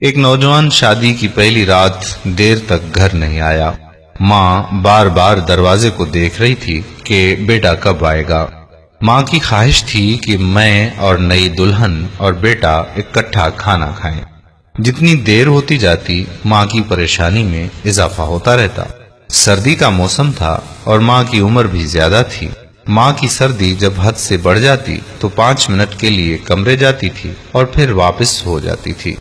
ایک نوجوان شادی کی پہلی رات دیر تک گھر نہیں آیا۔ ماں بار بار دروازے کو دیکھ رہی تھی کہ بیٹا کب آئے گا۔ ماں کی خواہش تھی کہ میں اور نئی دلہن اور بیٹا اکٹھا کھانا کھائیں۔ جتنی دیر ہوتی جاتی ماں کی پریشانی میں اضافہ ہوتا رہتا۔ سردی کا موسم تھا اور ماں کی عمر بھی زیادہ تھی۔ ماں کی سردی جب حد سے بڑھ جاتی تو 5 منٹ کے لیے کمرے جاتی تھی اور پھر واپس ہو جاتی تھی۔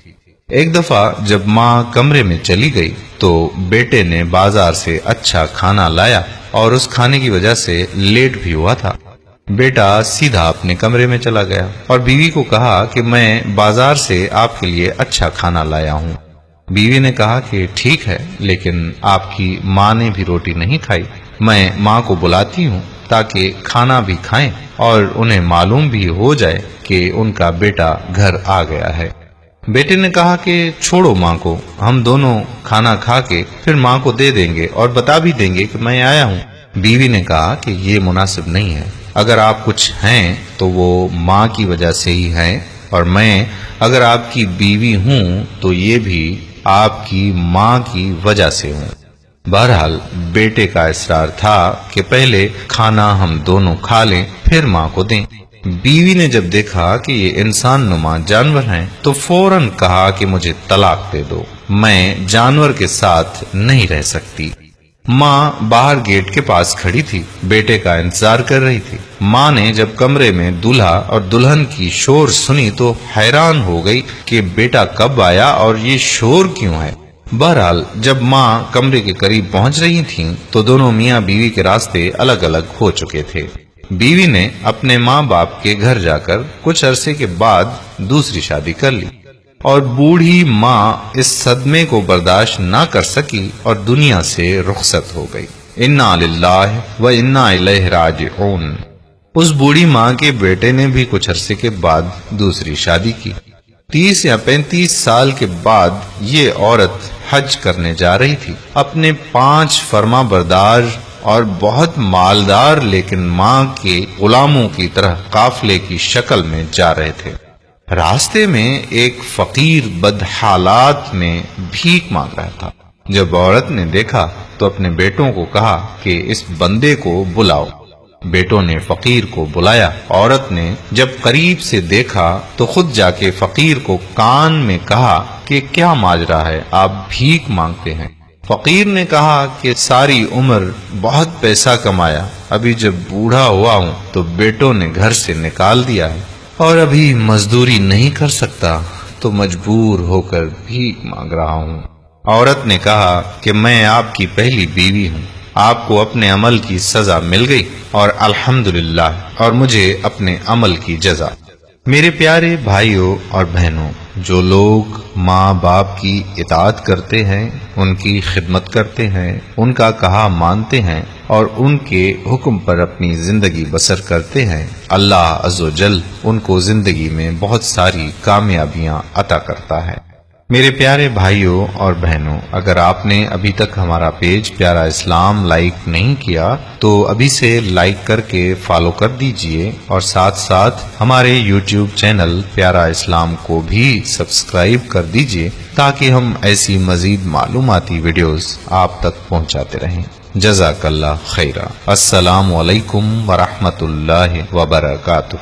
ایک دفعہ جب ماں کمرے میں چلی گئی تو بیٹے نے بازار سے اچھا کھانا لایا اور اس کھانے کی وجہ سے لیٹ بھی ہوا تھا۔ بیٹا سیدھا اپنے کمرے میں چلا گیا اور بیوی کو کہا کہ میں بازار سے آپ کے لیے اچھا کھانا لایا ہوں۔ بیوی نے کہا کہ ٹھیک ہے، لیکن آپ کی ماں نے بھی روٹی نہیں کھائی۔ میں ماں کو بلاتی ہوں تاکہ کھانا بھی کھائیں اور انہیں معلوم بھی ہو جائے کہ ان کا بیٹا گھر آ گیا ہے۔ بیٹے نے کہا کہ چھوڑو ماں کو، ہم دونوں کھانا کھا کے پھر ماں کو دے دیں گے اور بتا بھی دیں گے کہ میں آیا ہوں۔ بیوی نے کہا کہ یہ مناسب نہیں ہے۔ اگر آپ کچھ ہیں تو وہ ماں کی وجہ سے ہی ہیں، اور میں اگر آپ کی بیوی ہوں تو یہ بھی آپ کی ماں کی وجہ سے ہوں۔ بہرحال بیٹے کا اصرار تھا کہ پہلے کھانا ہم دونوں کھا لیں پھر ماں کو دیں۔ بیوی نے جب دیکھا کہ یہ انسان نما جانور ہیں تو فوراً کہا کہ مجھے طلاق دے دو، میں جانور کے ساتھ نہیں رہ سکتی۔ ماں باہر گیٹ کے پاس کھڑی تھی، بیٹے کا انتظار کر رہی تھی۔ ماں نے جب کمرے میں دولہا اور دلہن کی شور سنی تو حیران ہو گئی کہ بیٹا کب آیا اور یہ شور کیوں ہے۔ بہرحال جب ماں کمرے کے قریب پہنچ رہی تھیں تو دونوں میاں بیوی کے راستے الگ الگ ہو چکے تھے۔ بیوی نے اپنے ماں باپ کے گھر جا کر کچھ عرصے کے بعد دوسری شادی کر لی، اور بوڑھی ماں اس صدمے کو برداشت نہ کر سکی اور دنیا سے رخصت ہو گئی۔ انا للہ و انا الیہ راجعون۔ اس بوڑھی ماں کے بیٹے نے بھی کچھ عرصے کے بعد دوسری شادی کی۔ 30 یا 35 سال کے بعد یہ عورت حج کرنے جا رہی تھی۔ اپنے 5 فرما بردار اور بہت مالدار لیکن ماں کے غلاموں کی طرح قافلے کی شکل میں جا رہے تھے۔ راستے میں ایک فقیر بدحالات میں بھیک مانگ رہا تھا۔ جب عورت نے دیکھا تو اپنے بیٹوں کو کہا کہ اس بندے کو بلاؤ۔ بیٹوں نے فقیر کو بلایا۔ عورت نے جب قریب سے دیکھا تو خود جا کے فقیر کو کان میں کہا کہ کیا ماجرا ہے، آپ بھیک مانگتے ہیں؟ فقیر نے کہا کہ ساری عمر بہت پیسہ کمایا، ابھی جب بوڑھا ہوا ہوں تو بیٹوں نے گھر سے نکال دیا ہے اور ابھی مزدوری نہیں کر سکتا تو مجبور ہو کر بھیک مانگ رہا ہوں۔ عورت نے کہا کہ میں آپ کی پہلی بیوی ہوں، آپ کو اپنے عمل کی سزا مل گئی اور الحمدللہ، اور مجھے اپنے عمل کی جزا۔ میرے پیارے بھائیوں اور بہنوں، جو لوگ ماں باپ کی اطاعت کرتے ہیں، ان کی خدمت کرتے ہیں، ان کا کہا مانتے ہیں اور ان کے حکم پر اپنی زندگی بسر کرتے ہیں، اللہ عز و جل ان کو زندگی میں بہت ساری کامیابیاں عطا کرتا ہے۔ میرے پیارے بھائیوں اور بہنوں، اگر آپ نے ابھی تک ہمارا پیج پیارا اسلام لائک نہیں کیا تو ابھی سے لائک کر کے فالو کر دیجئے، اور ساتھ ساتھ ہمارے یوٹیوب چینل پیارا اسلام کو بھی سبسکرائب کر دیجئے تاکہ ہم ایسی مزید معلوماتی ویڈیوز آپ تک پہنچاتے رہیں۔ جزاک اللہ خیرہ۔ السلام علیکم ورحمۃ اللہ وبرکاتہ۔